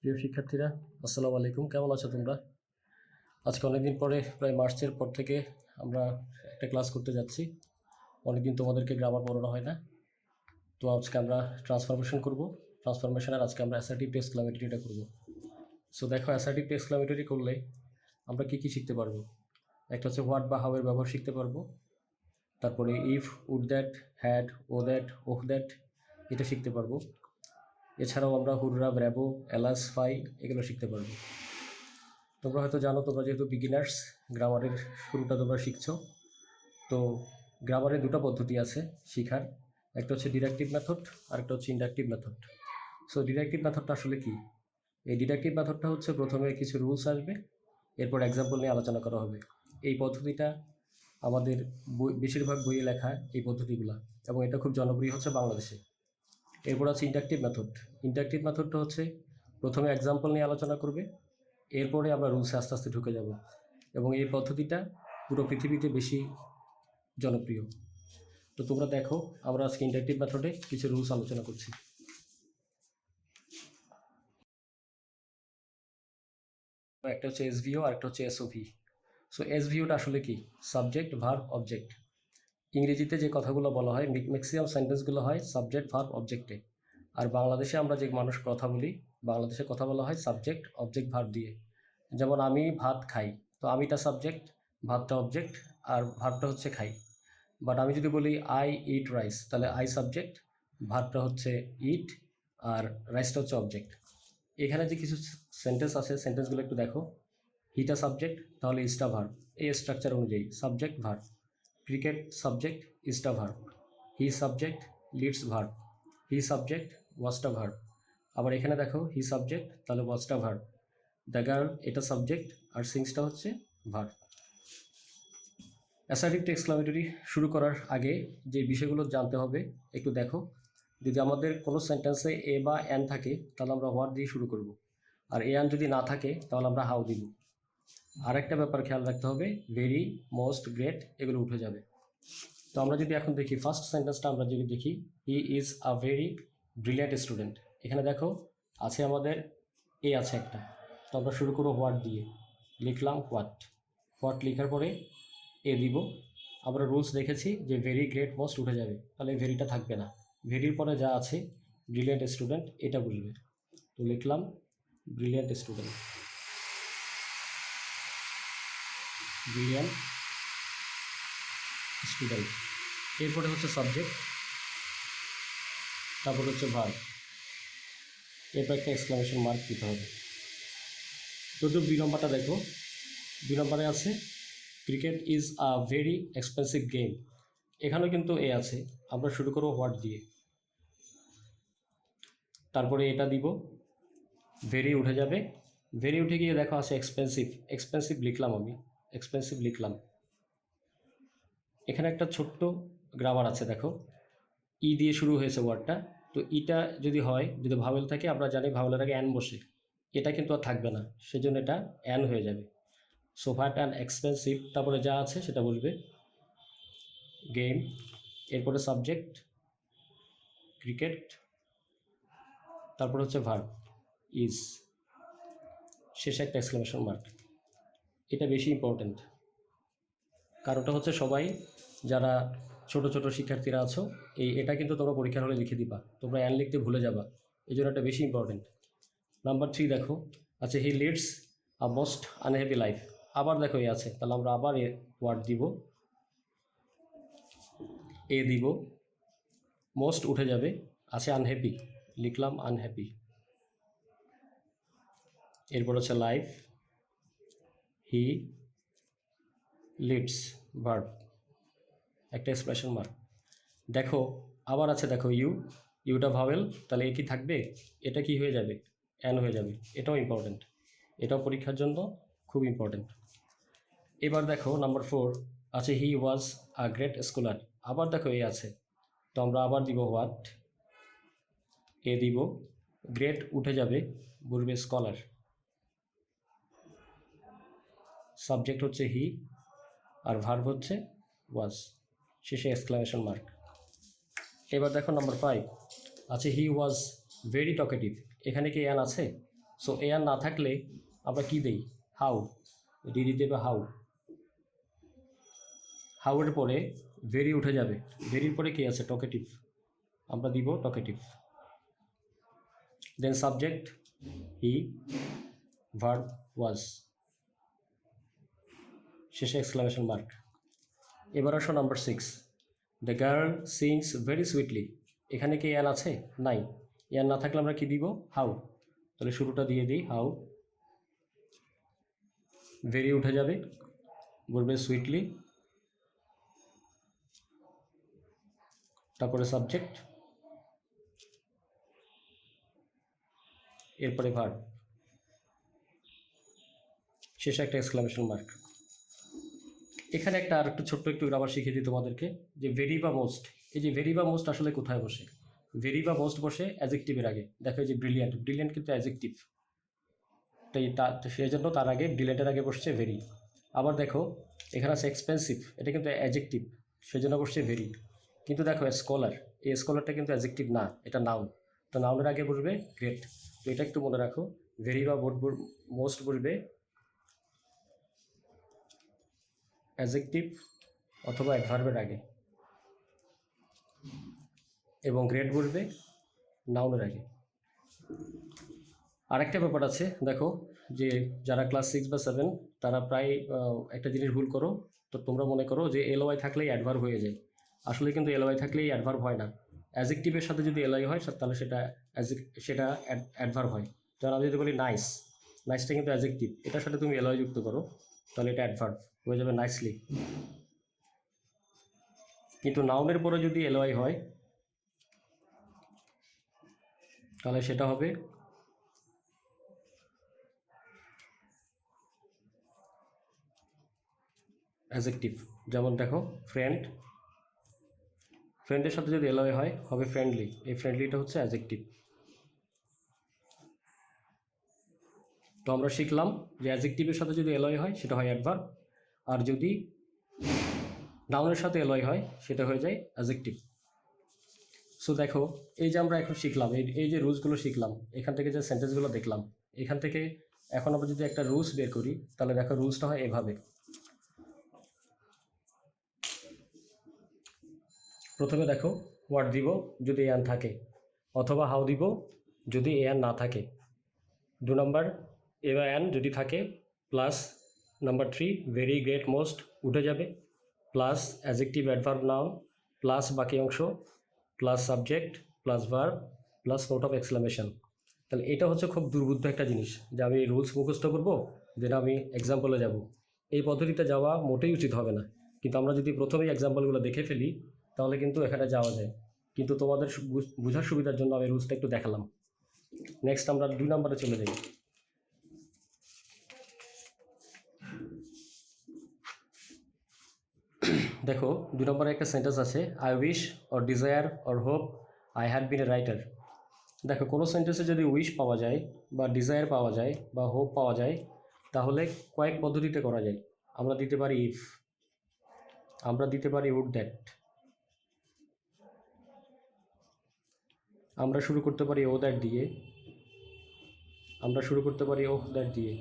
প্রিয় শিক্ষার্থীরা, আসসালামু আলাইকুম। কেমন আছো তোমরা? আজকে অনেকদিন পরে, প্রায় মার্চের পর থেকে আমরা একটা ক্লাস করতে যাচ্ছি। অনেকদিন তোমাদেরকে গ্রামার পড়ানো হয় না। তো আজকে আমরা ট্রান্সফরমেশন করব। ট্রান্সফরমেশনের আজকে আমরা অ্যাসার্টিভ এক্সক্লামেটরিটা করব। সো দেখো, অ্যাসার্টিভ এক্সক্লামেটরি করলে আমরা কী কী শিখতে পারবো? একটা হচ্ছে হোয়াট বা হাউ এর ব্যবহার শিখতে পারবো। তারপরে if, would that, had, O that, oh that, এটা শিখতে পারবো। এছাড়াও আমরা হুররা, ব্র্যাবো, এলাস, ফাই এগুলো শিখতে পারবো। তোমরা হয়তো জানো, তোমরা যেহেতু বিগিনার্স, গ্রামারের শুরুটা তোমরা শিখছো। তো গ্রামারের দুটো পদ্ধতি আছে শিখার। একটা হচ্ছে ডিডাকটিভ মেথড আর একটা হচ্ছে ইন্ডাকটিভ মেথড। সো ডিডাকটিভ মেথডটা আসলে কি? এই ডিডাকটিভ মেথডটা হচ্ছে প্রথমে কিছু রুলস আসবে, এরপর এক্সাম্পল নিয়ে আলোচনা করা হবে। এই পদ্ধতিটা আমাদের বেশিরভাগ বইয়ে লেখা এই পদ্ধতিগুলো, এবং এটা খুব জনপ্রিয় হচ্ছে বাংলাদেশে। এরপর আছে ইন্ডাকটিভ মেথড। ইন্ডাকটিভ মেথডটা হচ্ছে প্রথমে এক্সাম্পল নিয়ে আলোচনা করবে, এরপরে আমরা রুলসে আস্তে আস্তে ঢুকে যাব, এবং এই পদ্ধতিটা পুরো পৃথিবীতে বেশি জনপ্রিয়। তো তোমরা দেখো, আমরা আজকে ইন্ডাকটিভ মেথডে কিছু রুলস আলোচনা করছি। একটা হচ্ছে এসভিও আর একটা হচ্ছে এসওভি। সো এসভিওটা আসলে কি? Subject, verb, object. ইংরেজিতে যে কথাগুলো বলা হয়, ম্যাক্সিমাম সেন্টেন্সগুলো হয় সাবজেক্ট, ভার্ব, অবজেক্টে। আর বাংলাদেশে আমরা যে মানুষ কথা বলি, বাংলাদেশে কথা বলা হয় সাবজেক্ট, অবজেক্ট, ভার্ব দিয়ে। যেমন আমি ভাত খাই, তো আমিটা সাবজেক্ট, ভাতটা অবজেক্ট, আর ভার্বটা হচ্ছে খাই। বাট আমি যদি বলি আই ইট রাইস, তাহলে আই সাবজেক্ট, ভাতটা হচ্ছে ইট, আর রাইসটা হচ্ছে অবজেক্ট। এখানে যে কিছু সেন্টেন্স আছে, সেন্টেন্সগুলো একটু দেখো। হিটা সাবজেক্ট, তাহলে ইস্টা ভার্ব, এই স্ট্রাকচার অনুযায়ী সাবজেক্ট, ভার্ব। ক্রিকেট সাবজেক্ট, ইস্টা verb. He subject, leads verb. He subject, ওয়াজটা ভার্ব। আবার এখানে দেখো, হি সাবজেক্ট, তাহলে ওয়াজটা ভার্ব। দ্য গার্ল, এটা সাবজেক্ট, আর সিংসটা হচ্ছে ভার্ব। অ্যাসার্টিভ এক্সক্লামেটরি শুরু করার আগে যে বিষয়গুলো জানতে হবে একটু দেখো। যদি আমাদের কোনো সেন্টেন্সে এ বা অ্যান থাকে, তাহলে আমরা হোয়াট দিয়ে শুরু করব। আর এ অ্যান যদি না থাকে, তাহলে আমরা হাউ দিব। আর একটা ব্যাপার খেয়াল রাখতে হবে, ভেরি, মোস্ট, গ্রেট এগুলো উঠে যাবে। তো আমরা যদি এখন দেখি ফার্স্ট সেন্টেন্সটা, আমরা যদি দেখি he is a very brilliant student. এখানে দেখো আছে আমাদের এ আছে একটা, তো আমরা শুরু করবো হোয়াট দিয়ে। লিখলাম হোয়াট। হোয়াট লেখার পরে এ দিব। আমরা রুলস দেখেছি যে ভেরি, গ্রেট, মোস্ট উঠে যাবে, তাহলে ভেরিটা থাকবে না। ভেরির পরে যা আছে ব্রিলিয়ান্ট স্টুডেন্ট, এটা বুঝবে। তো লিখলাম ব্রিলিয়ান্ট স্টুডেন্ট, ব্রিলিয়ান্ট স্টুডেন্ট। এরপরে হচ্ছে সাবজেক্ট, তারপর হচ্ছে ভার্ব, এরপর একটা এক্সক্লামেশন মার্ক দিতে হবে। তো দুই নম্বরটা দেখো, দুই নম্বরে আছে cricket is a very expensive game. এখানেও কিন্তু এ আছে, আমরা শুরু করবো হোয়াট দিয়ে। তারপরে এটা দিব, ভেরি উঠে যাবে। ভেরি উঠে গিয়ে দেখো আছে এক্সপেন্সিভ। এক্সপেন্সিভ লিখলাম আমি, এক্সপেন্সিভ লিখলাম। এখানে একটা ছোট্ট গ্রামার আছে দেখো, ই দিয়ে শুরু হয়েছে ওয়ার্ডটা। তো ইটা যদি হয়, যদি ভাওয়েল থাকে, আমরা জানি ভাওয়েলের আগে অ্যান বসে, এটা কিন্তু আর থাকবে না, সেজন্য এটা অ্যান হয়ে যাবে। সো হোয়াট অ্যান এক্সপেন্সিভ, তারপরে যা আছে সেটা বলবে, গেম, এরপরে সাবজেক্ট ক্রিকেট, তারপর হচ্ছে ভার্ব ইজ, শেষে একটা এক্সক্লেমেশন মার্ক। এটা বেশি ইম্পর্টেন্ট, কারণটা হচ্ছে সবাই যারা ছোট ছোট শিক্ষার্থীরা আছো, এটা কিন্তু তোমরা পরীক্ষার হলে লিখে দিবা, তোমরা অ্যান লিখতে ভুলে যাবা, এই জন্য এটা বেশি ইম্পর্টেন্ট। নাম্বার 3 দেখো, আচ্ছা he leads a most unhappy life. আবার দেখো এ আছে, তাহলে আমরা আবার এ ওয়ার্ড দিব, এ দিব, মোস্ট উঠে যাবে, আছে আনহ্যাপি, লিখলাম আনহ্যাপি। এরপর হচ্ছে লাইফ, হি লিডস, ভার্ব, একটা এক্সপ্রেশন মার্ক। দেখো আবার আছে, দেখো ইউ, ইউটা ভাওয়েল, তাহলে এ কি থাকবে, এটা কি হয়ে যাবে, অ্যান হয়ে যাবে। এটাও ইম্পর্টেন্ট, এটাও পরীক্ষার জন্য খুব ইম্পর্টেন্ট। এবার দেখো নাম্বার 4 আছে হি ওয়াজ আ গ্রেট স্কলার। আবার দেখো এ আছে, তো আমরা আবার দিব হোয়াট, এ দিব, গ্রেট উঠে যাবে, বলবে স্কলার। সাবজেক্ট হচ্ছে হি, আর ভার্ব হচ্ছে ওয়াজ, শেষে এক্সক্লামেশন মার্ক। এবার দেখো নাম্বার 5 আছে হি ওয়াজ ভেরি টকেটিভ। এখানে কি অ্যান আছে? সো এ আর না থাকলে আমরা কি দেই, হাউ, ডি দিতে হবে হাউ। হাউয়ের পরে ভেরি উঠে যাবে, ভেরির পরে কি আছে, টকেটিভ, আমরা দিব talkative. Then subject he, verb was, শেষে এক্সক্লামেশন মার্ক। এবার আসো number 6, the girl sings very sweetly. এখানে কি এন আছে, নাই। এন না থাকলে আমরা কি দিব, হাউ। তাহলে শুরুটা দিয়ে দিই হাউ, ভেরি উঠে যাবে, বলবে সুইটলি, তারপরে সাবজেক্ট, এরপরে ভার্ব, শেষে একটা এক্সক্লামেশন মার্ক। এখানে একটা আর একটু ছোট্ট একটু গ্রামার শিখিয়ে দিই তোমাদেরকে, যে ভেরি বা মোস্ট। এই যে ভেরি বা মোস্ট আসলে কোথায় বসে, ভেরি বা মোস্ট বসে অ্যাজেক্টিভের আগে। দেখো এই যে ব্রিলিয়ান্ট, ব্রিলিয়ান্ট কিন্তু অ্যাজেক্টিভ, তাই সেই জন্য তার আগে ব্রিলিয়ান্টের আগে বসছে ভেরি। আবার দেখো এখানে আছে এক্সপেন্সিভ, এটা কিন্তু অ্যাজেক্টিভ, সেই জন্য বসছে ভেরি। কিন্তু দেখো স্কলার, এই স্কলারটা কিন্তু অ্যাজেক্টিভ না, এটা নাউন, তো নাউনের আগে বসবে গ্রেট। তো এটা একটু মনে রাখো, ভেরি বা মোস্ট বসবে অ্যাজেক্টিভ অথবা অ্যাডভার্বের আগে, এবং গ্রেট বসবে নাউনের আগে। আরেকটা ব্যাপার আছে, দেখো যে যারা ক্লাস 6 বা 7 তারা প্রায় একটা জিনিস ভুল করো, তো তোমরা মনে করো যে এলওয়াই থাকলেই অ্যাডভার্ব হয়ে যায়। আসলে কিন্তু এলওয়াই থাকলেই অ্যাডভার্ব হয় না। অ্যাজেক্টিভের সাথে যদি এলওয়াই হয় তাহলে সেটা অ্যাডভার্ব হয়। যেমন আমি যদি বলি নাইস, নাইসটা কিন্তু অ্যাজেক্টিভ, এটার সাথে তুমি এলওয়াই যুক্ত করো তাহলে এটা অ্যাডভার্ব হয়ে যাবে নাইসলি। কিন্তু নাউনের পরে যদি এলওয়াই হয় তাহলে সেটা হবে অ্যাজেক্টিভ। যেমন দেখো ফ্রেন্ড, ফ্রেন্ডের সাথে যদি এলওয়াই হয় হবে ফ্রেন্ডলি, এই ফ্রেন্ডলিটা হচ্ছে অ্যাজেক্টিভ। তো আমরা শিখলাম যে অ্যাজেক্টিভের সাথে যদি এলওয়াই হয় সেটা হয় অ্যাডভার্ব, আর যদি নাউনের সাথে এলওয়াই হয় সেটা হয়ে যায় অ্যাজেক্টিভ। সো দেখো এই যে আমরা এখন শিখলাম, এই যে রুলসগুলো শিখলাম, এখান থেকে যে সেন্টেন্সগুলো দেখলাম, এখান থেকে এখন আমরা যদি একটা রুলস বের করি তাহলে দেখো রুলসটা হয় এভাবে। প্রথমে দেখো হোয়াট দিব যদি এন থাকে, অথবা হাউ দিব যদি এন না থাকে। 2 নম্বর এ বা এন যদি থাকে, plus number 3 very great most উঠে যাবে, plus adjective adverb noun, plus বাকি অংশ, plus subject, plus verb, plus note of exclamation. তাহলে এটা হচ্ছে খুব দুর্বোধ্য একটা জিনিস, যে আমি রুলস মুখস্থ করবো দেন আমি এক্সাম্পলে যাব। এই পদ্ধতিতে যাওয়া মোটেই উচিত হবে না, কিন্তু আমরা যদি প্রথমেই এক্সাম্পলগুলো দেখে ফেলি তাহলে কিন্তু এখানে যাওয়া যায়। কিন্তু তোমাদের বোঝার সুবিধার জন্য আমি রুলসটা একটু দেখালাম। নেক্সট আমরা 2 নম্বরে চলে যাই। দেখো 2 নম্বরে একটা সেন্টেন্স আছে, I wish or desire or hope I had been a writer. দেখো কোনো সেন্টেন্সে যদি উইশ পাওয়া যায় বা ডিজায়ার পাওয়া যায় বা হোপ পাওয়া যায় তাহলে কয়েক পদ্ধতিতে করা যায়। আমরা দিতে পারি ইফ, আমরা দিতে পারি উড দ্যাট, আমরা শুরু করতে পারি ও দ্যাট দিয়ে, আমরা শুরু করতে পারি ও দ্যাট দিয়ে,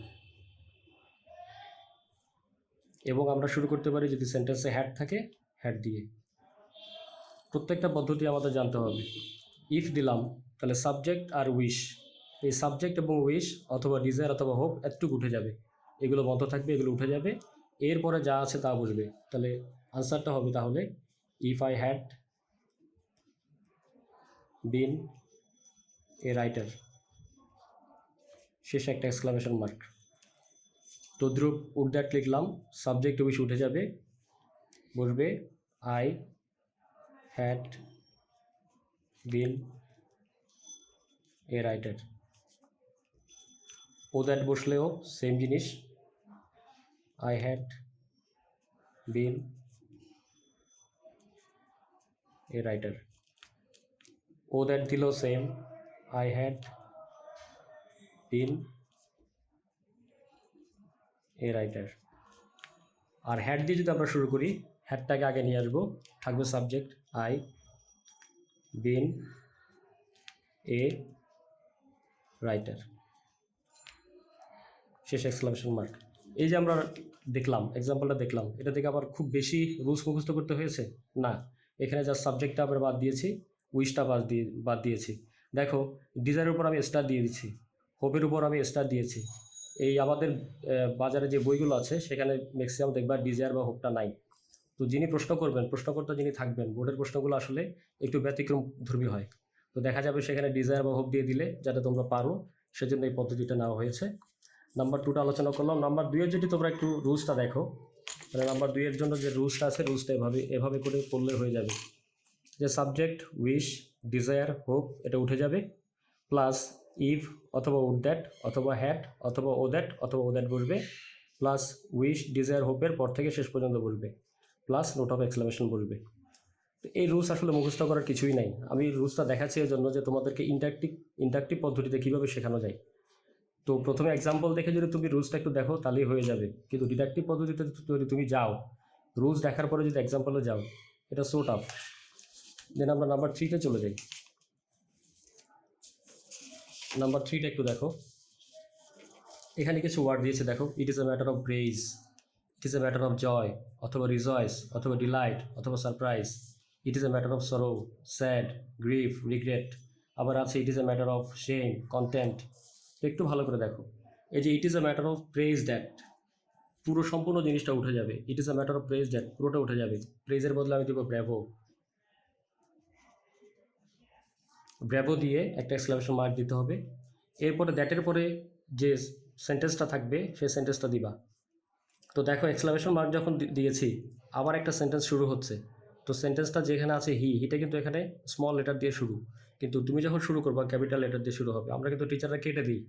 এবং আমরা শুরু করতে পারি যদি সেন্টেন্সে হ্যাড থাকে হ্যাড দিয়ে। প্রত্যেকটা পদ্ধতি আমাদের জানতে হবে। ইফ দিলাম তাহলে সাবজেক্ট আর উইশ, এই সাবজেক্ট এবং উইশ অথবা ডিজায়ার অথবা হোপ একটুকু উঠে যাবে, এগুলো বন্ধ থাকবে, এগুলো উঠে যাবে, এরপরে যা আছে তা বুঝবে। তাহলে আনসারটা হবে তাহলে if I had been a writer, শেষে একটা এক্সক্লামেশন মার্ক। তদ্রুপ উড দ্যাট লিখলাম, সাবজেক্ট উইশ উঠে যাবে, বসবে I had been a writer. O that বসলেও সেম জিনিস, I had been a writer. O that দিল same, I had been a writer. আর হ্যাড দিয়ে যদি আমরা শুরু করি, হ্যাডটাকে আগে নিয়ে আসবো, থাকবে subject I been a writer. শেষে এক্সক্লামেশন মার্ক। এই যে আমরা দেখলাম এক্সাম্পলটা দেখলাম, এটা থেকে আবার খুব বেশি রুলস মুখস্থ করতে হয়েছে না। এখানে যা সাবজেক্টটা আমরা বাদ দিয়েছি, উইশটা বাদ দিয়েছি। দেখো ডিজাইনের উপর আমি স্টার দিয়ে দিচ্ছি, হোপের উপর আমি স্টার দিয়েছি। এই আমাদের বাজারে যে বইগুলো আছে সেখানে ম্যাক্সিমাম দেখবা ডিজায়ার বা হোপটা নাই। তো যিনি প্রশ্ন করবেন, প্রশ্নকর্তা যিনি থাকবেন, বোর্ডের প্রশ্নগুলো আসলে একটু ব্যতিক্রম ধর্মী হয়। তো দেখা যাবে সেখানে ডিজায়ার বা হোপ দিয়ে দিলে যাতে তোমরা পারো, সেজন্য এই পদ্ধতিটা নেওয়া হয়েছে। নাম্বার 2টা আলোচনা করলাম। নাম্বার 2-এর যদি তোমরা একটু রুলসটা দেখো, তাহলে নাম্বার 2-এর জন্য যে রুলসটা আছে, রুলসটা এভাবে করে পড়লে হয়ে যাবে যে সাবজেক্ট উইশ, ডিজায়ার, হোপ এটা উঠে যাবে, প্লাস ইভ অথবা উড দ্যাট অথবা হ্যাট অথবা ও দ্যাট বসবে, প্লাস উইশ, ডিজায়ার, হোপের পর থেকে শেষ পর্যন্ত বসবে, প্লাস নোট অফ এক্সক্লামেশন বসবে। তো এই রুলস আসলে মুখস্থ করার কিছুই নাই। আমি রুলসটা দেখাচ্ছি এর জন্য যে তোমাদেরকে ইন্টারঅ্যাক্টিভ পদ্ধতিতে কীভাবে শেখানো যায়। তো প্রথমে এক্সাম্পল দেখে যদি তুমি রুলসটা একটু দেখো তাহলেই হয়ে যাবে, কিন্তু ডিডাক্টিভ পদ্ধতিতে যদি তুমি যাও, রুলস দেখার পরে যদি এক্সাম্পলে যাও, এটা সো টাফ। দেন আমরা নাম্বার 3-তে চলে যাই। নাম্বার 3টা একটু দেখো, এখানে কিছু ওয়ার্ড দিয়েছে দেখো। It is a matter of praise, it is a matter of joy অথবা রিজয়েস অথবা ডিলাইট অথবা surprise, it is a matter of sorrow, sad, grief, regret. আবার আছে it is a matter of shame, content. তো একটু ভালো করে দেখো, এই যে it is a matter of praise that, পুরো সম্পূর্ণ জিনিসটা উঠে যাবে। It is a matter of praise that পুরোটা উঠে যাবে। প্রেইজের বদলে আমি দেবো ব্র্যাভো, ব্র্যাভো দিয়ে একটা এক্সক্লামেশন মার্ক দিতে হবে। এরপরে দ্যাটের পরে যে সেন্টেন্সটা থাকবে সেই সেন্টেন্সটা দিবা। তো দেখো এক্সক্লামেশন মার্ক যখন দিয়েছি, আবার একটা সেন্টেন্স শুরু হচ্ছে। তো সেন্টেন্সটা যেখানে আছে হিটা কিন্তু এখানে স্মল লেটার দিয়ে শুরু, কিন্তু তুমি যখন শুরু করবা ক্যাপিটাল লেটার দিয়ে শুরু হবে। আমরা কিন্তু টিচাররা কেটে দিই,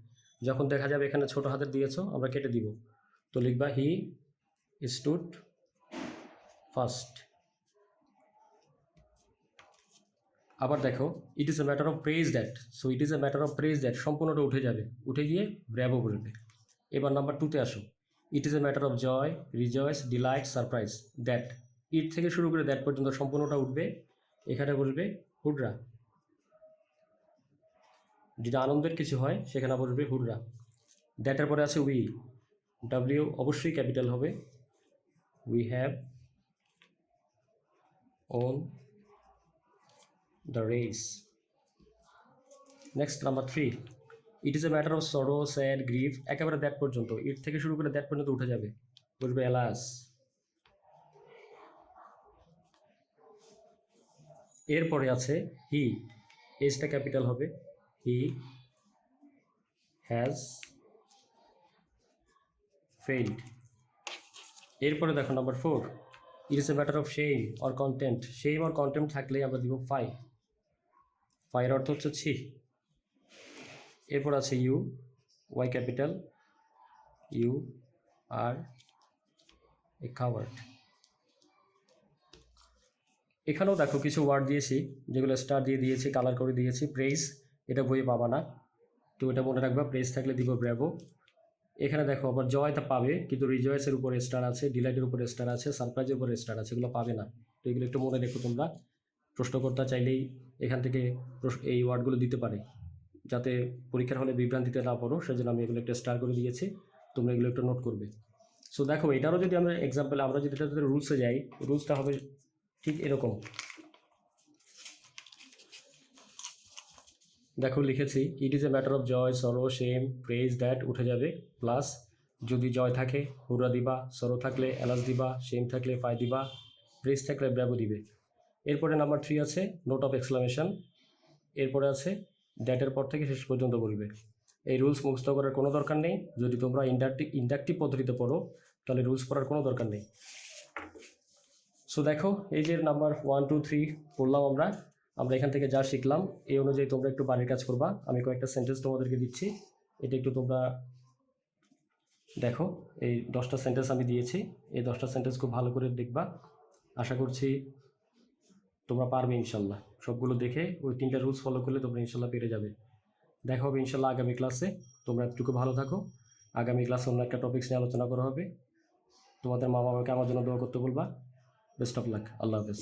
যখন দেখা যাবে এখানে ছোটো হাতের দিয়েছো আমরা কেটে দিব। তো লিখবা হি স্টুড ফার্স্ট। আবার দেখো it is a matter of praise that, so it is a matter of praise that সম্পূর্ণটা উঠে যাবে, উঠে গিয়ে ব্র্যাভো বলবে। এবার নাম্বার 2-তে আসো। It is a matter of joy, rejoice, delight, surprise, that. It থেকে শুরু করে দ্যাট পর্যন্ত সম্পূর্ণটা উঠবে, এখানে বলবে হুডরা। যেটা আনন্দের কিছু হয় সেখানে বলবে হুডরা। দ্যাটের পরে আছে উই, ডাব্লিউ অবশ্যই ক্যাপিটাল হবে। We have won the race. Next number 3, it is a matter of sorrow, sad, grief, একেবারে দ্যাট পর্যন্ত, ইট থেকে শুরু করে দ্যাট পর্যন্ত উঠে যাবে, বলবে এলাস। এরপরে আছে হি, এজটা ক্যাপিটাল হবে। He has failed. এরপরে দেখো number 4, it is a matter of shame or content, shame or content থাকলে আমরা দিব ফাই, ফাইয়ের অর্থ হচ্ছে ছি। এরপর আছে you, Y capital, you are a coward. এখানেও দেখো কিছু ওয়ার্ড দিয়েছি যেগুলো স্টার দিয়ে দিয়েছি, কালার করে দিয়েছি। প্রেইজ এটা বইয়ে পাবা না, তো এটা মনে রাখবা, প্রেইজ থাকলে দিব ব্র্যাভো। এখানে দেখো আবার জয়টা পাবে, কিন্তু রিজয়েসের উপরে স্টার আছে, ডিলাইটের উপরে স্টার আছে, সারপ্রাইজের উপরে স্টার আছে, এগুলো পাবে না। তো এগুলো একটু মনে রেখো তোমরা। প্রশ্নকর্তা চাইলেই এখান থেকে এই ওয়ার্ডগুলো দিতে পারে, যাতে পরীক্ষার হলে বিভ্রান্তিতে না পড়ো, সেজন্য আমি এগুলো একটা স্টার করে দিয়েছি, তোমরা এগুলো একটু নোট করবে। সো দেখো এটারও যদি আমরা এক্সাম্পল, আমরা যদি এটা যদি রুলসে যাই, রুলসটা হবে ঠিক এরকম। দেখো লিখেছি it is a matter of joy, sorrow, shame, praise, that উঠে যাবে, প্লাস যদি জয় থাকে হুরা দিবা, সরো থাকলে এলাস দিবা, শেম থাকলে ফাই দিবা, প্রেইজ থাকলে ব্র্যাভো দিবে। এরপরে নাম্বার 3 আছে নোট অফ এক্সক্লামেশন। এরপরে আছে দ্যাটের পর থেকে শেষ পর্যন্ত বলবে। এই রুলস মুখস্থ করার কোনো দরকার নেই। যদি তোমরা ইন্ডাকটিভ পদ্ধতিতে পড়ো তাহলে রুলস পড়ার কোনো দরকার নেই। সো দেখো এই যে নাম্বার 1, 2, 3 পড়লাম আমরা এখান থেকে যা শিখলাম এই অনুযায়ী তোমরা একটু বাড়ির কাজ করবা। আমি কয়েকটা সেন্টেন্স তোমাদেরকে দিচ্ছি, এটা একটু তোমরা দেখো। এই 10টা সেন্টেন্স আমি দিয়েছি, এই 10টা সেন্টেন্স খুব ভালো করে দেখবা। আশা করছি তোমরা পারবে ইনশাল্লাহ। সবগুলো দেখে ওই 3টা রুলস ফলো করলে তোমরা ইনশাল্লাহ পেরে যাবে। দেখা হবে ইনশাল্লাহ আগামী ক্লাসে। তোমরা একটু ভালো থাকো। আগামী ক্লাসে অন্য একটা টপিক্স নিয়ে আলোচনা করা হবে। তোমাদের মা বাবাকে আমার জন্য দোয়া করতে বলবা। Best of luck. আল্লাহ হাফেজ।